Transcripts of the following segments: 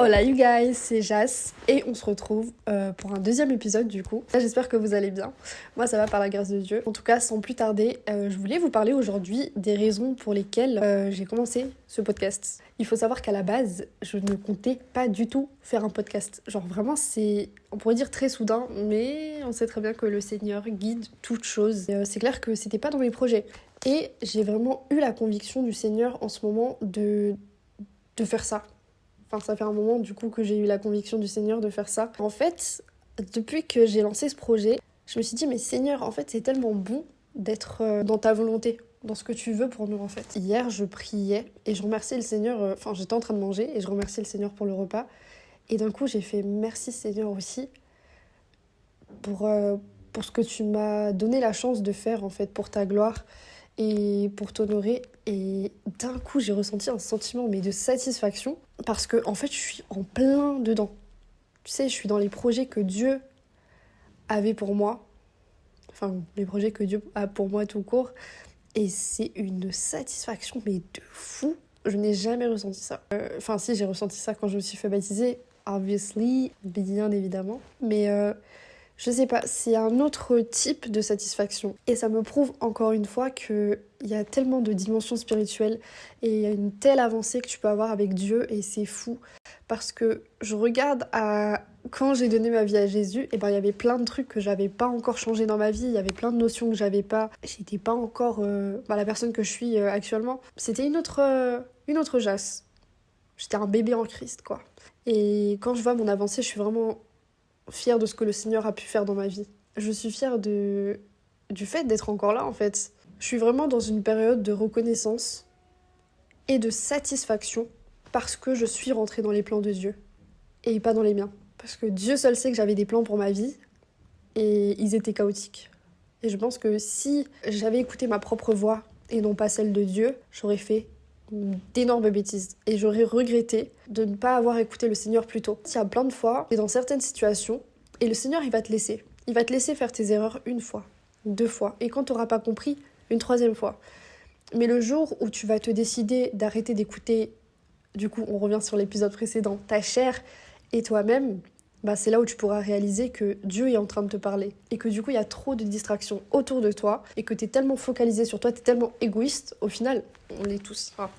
Hola you guys, c'est Jas et on se retrouve pour un deuxième épisode du coup. J'espère que vous allez bien. Moi ça va par la grâce de Dieu. En tout cas, sans plus tarder, je voulais vous parler aujourd'hui des raisons pour lesquelles j'ai commencé ce podcast. Il faut savoir qu'à la base, je ne comptais pas du tout faire un podcast. Genre vraiment c'est, on pourrait dire très soudain, mais on sait très bien que le Seigneur guide toutes choses. C'est clair que c'était pas dans mes projets. Et j'ai vraiment eu la conviction du Seigneur en ce moment de faire ça. Enfin, ça fait un moment du coup que j'ai eu la conviction du Seigneur de faire ça. En fait, depuis que j'ai lancé ce projet, je me suis dit, mais Seigneur, en fait, c'est tellement bon d'être dans ta volonté, dans ce que tu veux pour nous, en fait. Hier, je priais et je remerciais le Seigneur. Enfin, j'étais en train de manger et je remerciais le Seigneur pour le repas. Et d'un coup, j'ai fait merci Seigneur aussi pour ce que tu m'as donné la chance de faire, en fait, pour ta gloire et pour t'honorer. Et d'un coup, j'ai ressenti un sentiment mais de satisfaction parce que en fait, je suis en plein dedans. Tu sais, je suis dans les projets que Dieu avait pour moi. Enfin, les projets que Dieu a pour moi tout court. Et c'est une satisfaction mais de fou. Je n'ai jamais ressenti ça. Enfin, si, j'ai ressenti ça quand je me suis fait baptiser. Obviously, bien évidemment. Mais je sais pas, c'est un autre type de satisfaction. Et ça me prouve encore une fois qu'il y a tellement de dimensions spirituelles et il y a une telle avancée que tu peux avoir avec Dieu et c'est fou. Parce que je regarde à quand j'ai donné ma vie à Jésus, et ben il y avait plein de trucs que j'avais pas encore changé dans ma vie, il y avait plein de notions que j'avais pas. J'étais pas encore la personne que je suis actuellement. C'était une autre Jas. J'étais un bébé en Christ, quoi. Et quand je vois mon avancée, je suis vraiment fière de ce que le Seigneur a pu faire dans ma vie. Je suis fière du fait d'être encore là, en fait. Je suis vraiment dans une période de reconnaissance et de satisfaction parce que je suis rentrée dans les plans de Dieu et pas dans les miens. Parce que Dieu seul sait que j'avais des plans pour ma vie et ils étaient chaotiques. Et je pense que si j'avais écouté ma propre voix et non pas celle de Dieu, j'aurais fait d'énormes bêtises et j'aurais regretté de ne pas avoir écouté le Seigneur plus tôt. Il y a plein de fois, t'es dans certaines situations et le Seigneur il va te laisser. Il va te laisser faire tes erreurs une fois, deux fois et quand t'auras pas compris, une troisième fois. Mais le jour où tu vas te décider d'arrêter d'écouter, du coup on revient sur l'épisode précédent, ta chair et toi-même, bah c'est là où tu pourras réaliser que Dieu est en train de te parler et que du coup il y a trop de distractions autour de toi et que t'es tellement focalisé sur toi, t'es tellement égoïste, au final, on l'est tous. Enfin,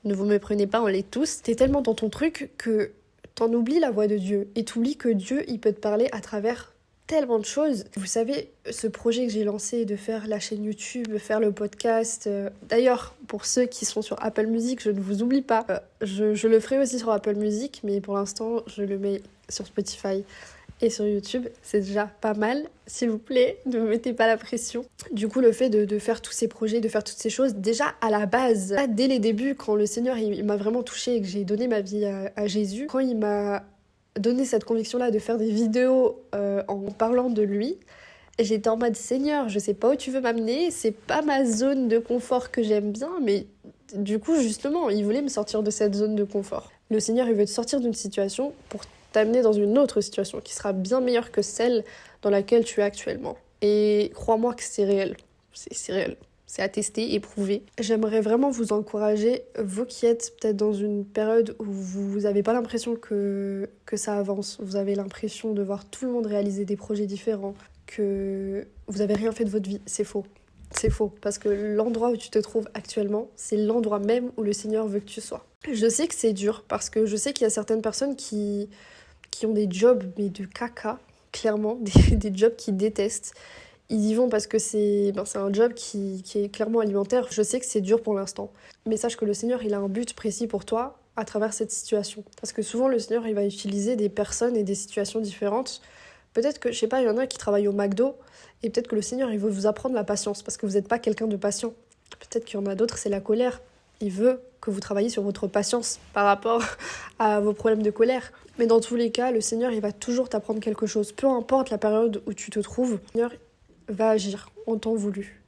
ne vous méprenez pas, on l'est tous. T'es tellement dans ton truc que t'en oublies la voix de Dieu et t'oublies que Dieu il peut te parler à travers tellement de choses. Vous savez, ce projet que j'ai lancé de faire la chaîne YouTube, de faire le podcast, d'ailleurs, pour ceux qui sont sur Apple Music, je ne vous oublie pas. Je le ferai aussi sur Apple Music, mais pour l'instant, je le mets sur Spotify et sur YouTube. C'est déjà pas mal, s'il vous plaît, ne me mettez pas la pression. Du coup, le fait de faire tous ces projets, de faire toutes ces choses, déjà à la base, dès les débuts, quand le Seigneur il m'a vraiment touchée et que j'ai donné ma vie à Jésus, quand il m'a donné cette conviction-là de faire des vidéos en parlant de lui, j'étais en mode Seigneur, je sais pas où tu veux m'amener, c'est pas ma zone de confort que j'aime bien, mais du coup, justement, il voulait me sortir de cette zone de confort. Le Seigneur, il veut te sortir d'une situation pour t'amener dans une autre situation qui sera bien meilleure que celle dans laquelle tu es actuellement. Et crois-moi que c'est réel. C'est réel. C'est attesté, éprouvé. J'aimerais vraiment vous encourager, vous qui êtes peut-être dans une période où vous n'avez pas l'impression que ça avance, vous avez l'impression de voir tout le monde réaliser des projets différents, que vous n'avez rien fait de votre vie. C'est faux. C'est faux, parce que l'endroit où tu te trouves actuellement, c'est l'endroit même où le Seigneur veut que tu sois. Je sais que c'est dur, parce que je sais qu'il y a certaines personnes qui ont des jobs, mais de caca, clairement, des jobs qu'ils détestent. Ils y vont parce que c'est un job qui est clairement alimentaire. Je sais que c'est dur pour l'instant, mais sache que le Seigneur, il a un but précis pour toi à travers cette situation. Parce que souvent, le Seigneur, il va utiliser des personnes et des situations différentes. Peut-être que, je sais pas, il y en a qui travaillent au McDo, et peut-être que le Seigneur, il veut vous apprendre la patience, parce que vous n'êtes pas quelqu'un de patient. Peut-être qu'il y en a d'autres, c'est la colère. Il veut que vous travailliez sur votre patience par rapport à vos problèmes de colère. Mais dans tous les cas, le Seigneur, il va toujours t'apprendre quelque chose. Peu importe la période où tu te trouves, le Seigneur va agir en temps voulu.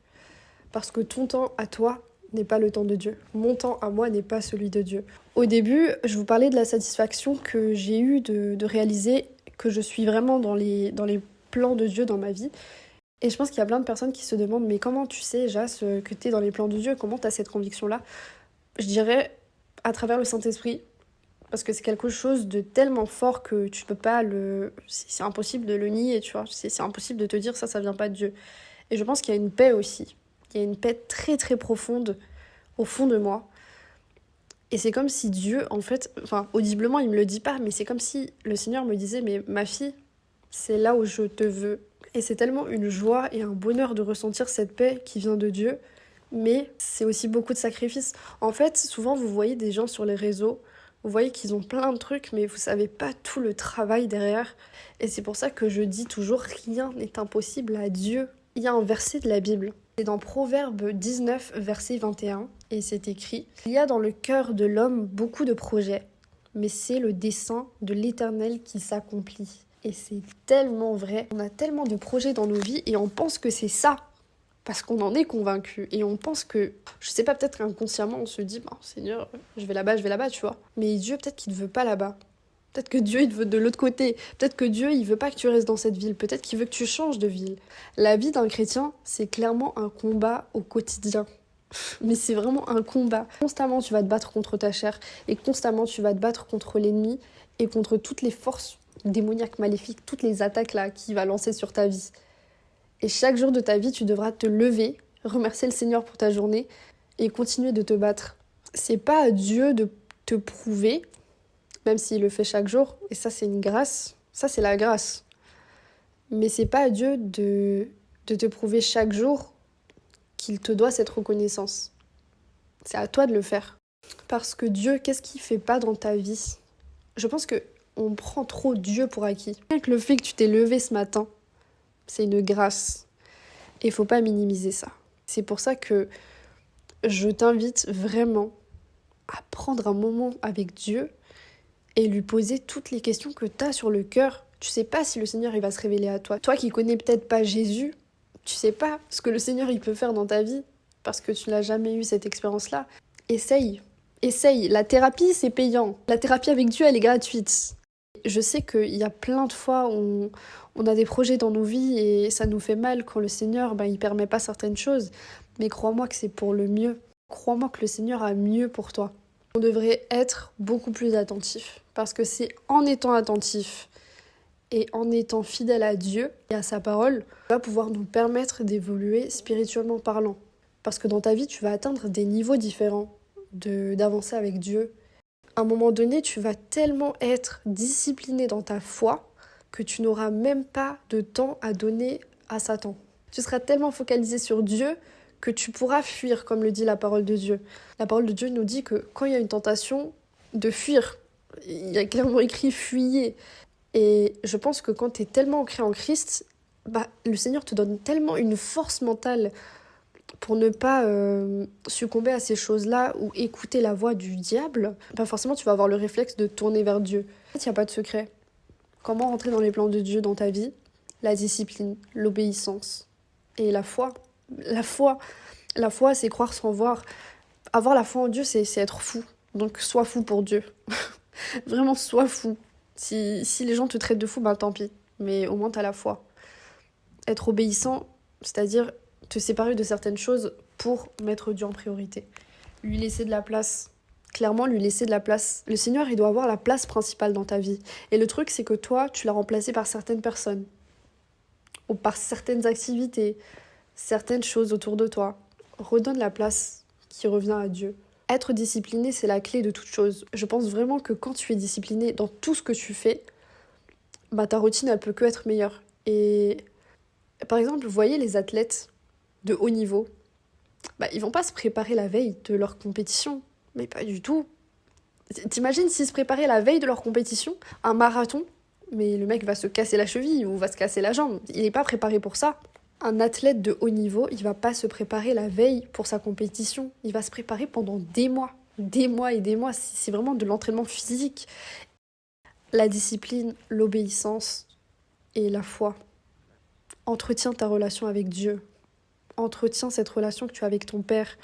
Parce que ton temps à toi n'est pas le temps de Dieu. Mon temps à moi n'est pas celui de Dieu. Au début, je vous parlais de la satisfaction que j'ai eue de réaliser que je suis vraiment dans les plans de Dieu dans ma vie. Et je pense qu'il y a plein de personnes qui se demandent « Mais comment tu sais, Jas, que t'es dans les plans de Dieu ? Comment t'as cette conviction-là ?» Je dirais à travers le Saint-Esprit. Parce que c'est quelque chose de tellement fort que tu peux pas le... C'est impossible de le nier, tu vois. C'est impossible de te dire ça vient pas de Dieu. Et je pense qu'il y a une paix aussi. Il y a une paix très très profonde au fond de moi. Et c'est comme si Dieu, en fait, enfin, audiblement, il me le dit pas, mais c'est comme si le Seigneur me disait, mais ma fille, c'est là où je te veux. Et c'est tellement une joie et un bonheur de ressentir cette paix qui vient de Dieu, mais c'est aussi beaucoup de sacrifices. En fait, souvent, vous voyez des gens sur les réseaux, vous voyez qu'ils ont plein de trucs, mais vous savez pas tout le travail derrière. Et c'est pour ça que je dis toujours, rien n'est impossible à Dieu. Il y a un verset de la Bible. C'est dans Proverbe 19, verset 21, et c'est écrit « Il y a dans le cœur de l'homme beaucoup de projets, mais c'est le dessein de l'Éternel qui s'accomplit. » Et c'est tellement vrai. On a tellement de projets dans nos vies et on pense que c'est ça, parce qu'on en est convaincu. Et on pense que, je sais pas, peut-être inconsciemment, on se dit « Seigneur, je vais là-bas, tu vois. » Mais Dieu, peut-être qu'il ne veut pas là-bas. Peut-être que Dieu, il te veut de l'autre côté. Peut-être que Dieu, il veut pas que tu restes dans cette ville. Peut-être qu'il veut que tu changes de ville. La vie d'un chrétien, c'est clairement un combat au quotidien. Mais c'est vraiment un combat. Constamment, tu vas te battre contre ta chair. Et constamment, tu vas te battre contre l'ennemi et contre toutes les forces démoniaques, maléfiques, toutes les attaques là qu'il va lancer sur ta vie. Et chaque jour de ta vie, tu devras te lever, remercier le Seigneur pour ta journée et continuer de te battre. C'est pas à Dieu de te prouver, même s'il le fait chaque jour, et ça c'est une grâce, ça c'est la grâce. Mais c'est pas à Dieu de te prouver chaque jour qu'il te doit cette reconnaissance. C'est à toi de le faire. Parce que Dieu, qu'est-ce qu'il fait pas dans ta vie ? Je pense que on prend trop Dieu pour acquis. Rien que le fait que tu t'es levé ce matin, c'est une grâce. Et il faut pas minimiser ça. C'est pour ça que je t'invite vraiment à prendre un moment avec Dieu et lui poser toutes les questions que tu as sur le cœur. Tu sais pas si le Seigneur il va se révéler à toi. Toi qui connais peut-être pas Jésus, tu sais pas ce que le Seigneur il peut faire dans ta vie parce que tu n'as jamais eu cette expérience-là. Essaye. La thérapie, c'est payant. La thérapie avec Dieu, elle est gratuite. Je sais qu'il y a plein de fois où on a des projets dans nos vies et ça nous fait mal quand le Seigneur, il permet pas certaines choses. Mais crois-moi que c'est pour le mieux. Crois-moi que le Seigneur a mieux pour toi. On devrait être beaucoup plus attentif. Parce que c'est en étant attentif et en étant fidèle à Dieu et à sa parole, va pouvoir nous permettre d'évoluer spirituellement parlant. Parce que dans ta vie, tu vas atteindre des niveaux différents d'avancer avec Dieu. À un moment donné, tu vas tellement être discipliné dans ta foi que tu n'auras même pas de temps à donner à Satan. Tu seras tellement focalisé sur Dieu que tu pourras fuir, comme le dit la parole de Dieu. La parole de Dieu nous dit que quand il y a une tentation, de fuir. Il y a clairement écrit « fuyez ». Et je pense que quand tu es tellement ancré en Christ, le Seigneur te donne tellement une force mentale pour ne pas succomber à ces choses-là ou écouter la voix du diable, forcément tu vas avoir le réflexe de tourner vers Dieu. En fait, il n'y a pas de secret. Comment rentrer dans les plans de Dieu dans ta vie ? La discipline, l'obéissance et la foi. La foi, c'est croire sans voir. Avoir la foi en Dieu, c'est être fou. Donc sois fou pour Dieu. Vraiment, sois fou. Si les gens te traitent de fou, tant pis. Mais au moins, t'as la foi. Être obéissant, c'est-à-dire te séparer de certaines choses pour mettre Dieu en priorité. Lui laisser de la place. Clairement, lui laisser de la place. Le Seigneur, il doit avoir la place principale dans ta vie. Et le truc, c'est que toi, tu l'as remplacé par certaines personnes. Ou par certaines activités. Certaines choses autour de toi. Redonne la place qui revient à Dieu. Être discipliné, c'est la clé de toute chose. Je pense vraiment que quand tu es discipliné dans tout ce que tu fais, ta routine, elle peut que être meilleure. Et par exemple, vous voyez les athlètes de haut niveau, ils vont pas se préparer la veille de leur compétition, mais pas du tout. T'imagines s'ils se préparaient la veille de leur compétition, un marathon, mais le mec va se casser la cheville ou va se casser la jambe. Il n'est pas préparé pour ça. Un athlète de haut niveau, il va pas se préparer la veille pour sa compétition. Il va se préparer pendant des mois et des mois. C'est vraiment de l'entraînement physique. La discipline, l'obéissance et la foi. Entretiens ta relation avec Dieu. Entretiens cette relation que tu as avec ton Père.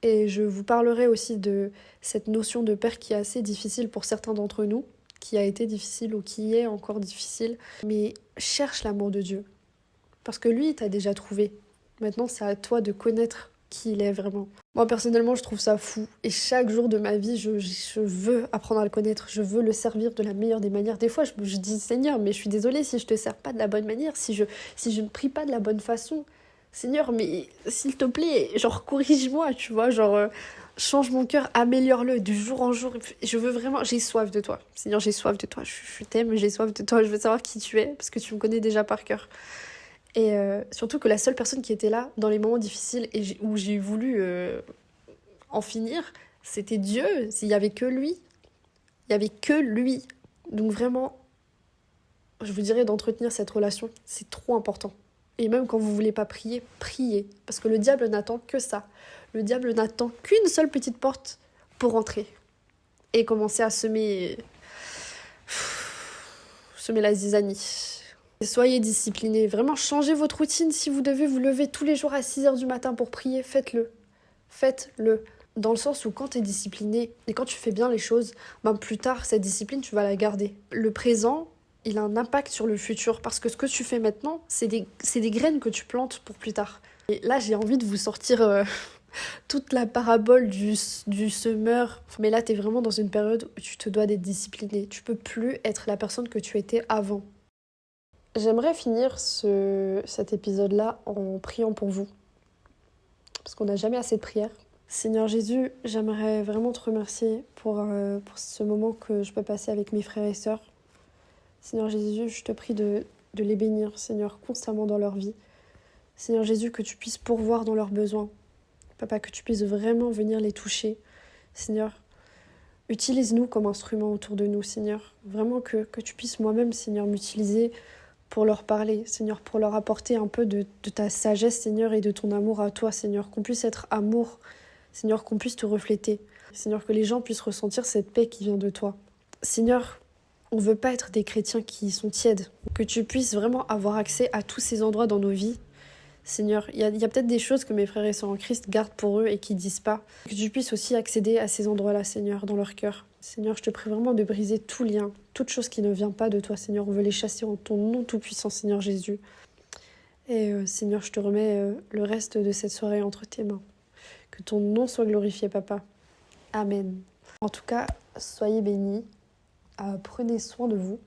Et je vous parlerai aussi de cette notion de Père qui est assez difficile pour certains d'entre nous, qui a été difficile ou qui est encore difficile. Mais cherche l'amour de Dieu. Parce que lui, il t'a déjà trouvé. Maintenant, c'est à toi de connaître qui il est vraiment. Moi, personnellement, je trouve ça fou. Et chaque jour de ma vie, je veux apprendre à le connaître. Je veux le servir de la meilleure des manières. Des fois, je dis, Seigneur, mais je suis désolée si je te sers pas de la bonne manière, si je ne prie pas de la bonne façon. Seigneur, mais s'il te plaît, genre, corrige-moi, tu vois, genre, change mon cœur, améliore-le de jour en jour. Je veux vraiment, j'ai soif de toi. Seigneur, j'ai soif de toi. Je t'aime, j'ai soif de toi. Je veux savoir qui tu es, parce que tu me connais déjà par cœur. Et surtout que la seule personne qui était là dans les moments difficiles et où j'ai voulu en finir, c'était Dieu. Il y avait que lui. Il y avait que lui. Donc vraiment, je vous dirais d'entretenir cette relation, c'est trop important. Et même quand vous voulez pas prier, priez. Parce que le diable n'attend que ça. Le diable n'attend qu'une seule petite porte pour entrer. Et commencer à semer la zizanie. Soyez disciplinés. Vraiment, changez votre routine. Si vous devez vous lever tous les jours à 6h du matin pour prier, faites-le. Faites-le. Dans le sens où quand tu es discipliné et quand tu fais bien les choses, ben plus tard, cette discipline, tu vas la garder. Le présent, il a un impact sur le futur. Parce que ce que tu fais maintenant, c'est des graines que tu plantes pour plus tard. Et là, j'ai envie de vous sortir toute la parabole du semeur. Mais là, tu es vraiment dans une période où tu te dois d'être discipliné. Tu peux plus être la personne que tu étais avant. J'aimerais finir cet épisode-là en priant pour vous. Parce qu'on n'a jamais assez de prières. Seigneur Jésus, j'aimerais vraiment te remercier pour ce moment que je peux passer avec mes frères et sœurs. Seigneur Jésus, je te prie de les bénir, Seigneur, constamment dans leur vie. Seigneur Jésus, que tu puisses pourvoir dans leurs besoins. Papa, que tu puisses vraiment venir les toucher. Seigneur, utilise-nous comme instrument autour de nous, Seigneur. Vraiment que tu puisses moi-même, Seigneur, m'utiliser pour leur parler, Seigneur, pour leur apporter un peu de ta sagesse, Seigneur, et de ton amour à toi, Seigneur, qu'on puisse être amour, Seigneur, qu'on puisse te refléter, Seigneur, que les gens puissent ressentir cette paix qui vient de toi. Seigneur, on ne veut pas être des chrétiens qui sont tièdes, que tu puisses vraiment avoir accès à tous ces endroits dans nos vies. Seigneur, il y a peut-être des choses que mes frères et sœurs en Christ gardent pour eux et qui ne disent pas. Que tu puisses aussi accéder à ces endroits-là, Seigneur, dans leur cœur. Seigneur, je te prie vraiment de briser tout lien, toute chose qui ne vient pas de toi, Seigneur. On veut les chasser en ton nom tout-puissant, Seigneur Jésus. Et Seigneur, je te remets le reste de cette soirée entre tes mains. Que ton nom soit glorifié, Papa. Amen. En tout cas, soyez bénis. Prenez soin de vous.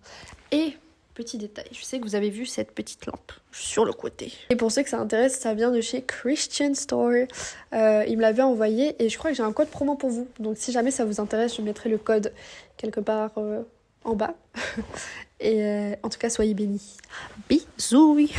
Et petit détail, je sais que vous avez vu cette petite lampe sur le côté. Et pour ceux que ça intéresse, ça vient de chez Christian Store. Il me l'avait envoyé et je crois que j'ai un code promo pour vous. Donc si jamais ça vous intéresse, je mettrai le code quelque part en bas. Et en tout cas, soyez bénis. Bisous.